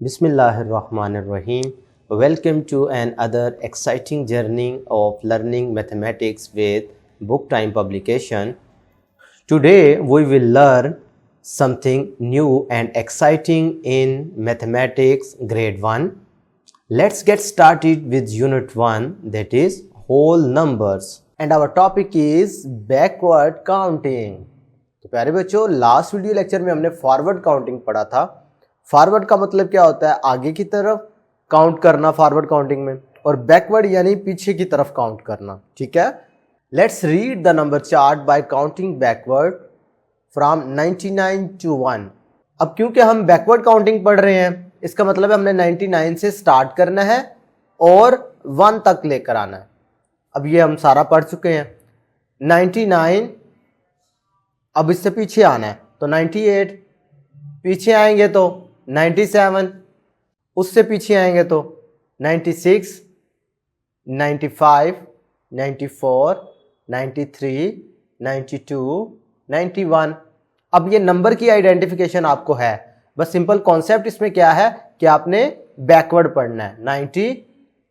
Bismillahirrahmanirrahim. Welcome to another exciting journey of learning mathematics with Book Time publication. Today we will learn something new and exciting in mathematics grade 1. Let's get started with unit 1, that is whole numbers, and our topic is backward counting. तो प्यारे बच्चों, last video lecture में हमने forward counting पढ़ा था। Forward का मतलब क्या होता है? आगे की तरफ काउंट करना फॉरवर्ड काउंटिंग में, और बैकवर्ड यानी पीछे की तरफ काउंट करना। ठीक है, let's read the number chart by counting backward from 99 to 1। अब क्योंकि हम बैकवर्ड काउंटिंग पढ़ रहे हैं, इसका मतलब है हमने 99 से स्टार्ट करना है और 1 तक लेकर आना है। अब ये हम सारा पढ़ चुके हैं। 99, अब इससे पीछे आना है तो 98, पीछे आएंगे तो 97, उससे पीछे आएंगे तो 96, 95, 94, 93, 92, 91। अब ये नंबर की आइडेंटिफिकेशन आपको है, बस सिंपल कॉन्सेप्ट इसमें क्या है कि आपने बैकवर्ड पढ़ना है। 90,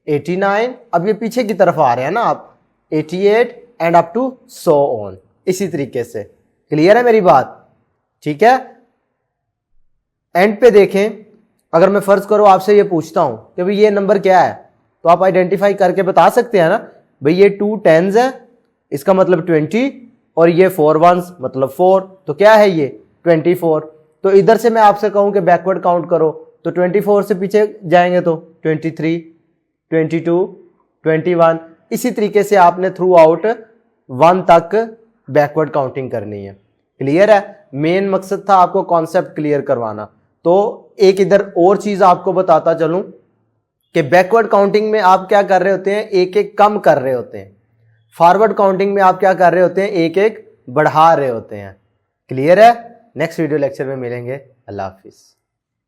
89, अब ये पीछे की तरफ आ रहे हैं ना आप, 88 and up to so on. इसी तरीके से क्लियर है मेरी बात? ठीक है, एंड पे देखें। अगर मैं फर्ज करो आपसे ये पूछता हूं कि भाई ये नंबर क्या है, तो आप आइडेंटिफाई करके बता सकते हैं ना भाई ये 2 10s है, इसका मतलब 20, और ये 4 1s मतलब 4, तो क्या है ये 24। तो इधर से मैं आपसे कहूं कि बैकवर्ड काउंट करो तो 24 से पीछे जाएंगे तो 23, 22, 21। इसी तरीके से आपने थ्रू आउट 1 तक बैकवर्ड काउंटिंग करनी है। क्लियर है? मेन मकसद था आपको कॉन्सेप्ट क्लियर करवाना। तो एक इधर और चीज आपको बताता चलूं कि बैकवर्ड काउंटिंग में आप क्या कर रहे होते हैं, एक एक कम कर रहे होते हैं। फॉरवर्ड काउंटिंग में आप क्या कर रहे होते हैं, एक एक बढ़ा रहे होते हैं। क्लियर है? नेक्स्ट वीडियो लेक्चर में मिलेंगे। अल्लाह हाफिज।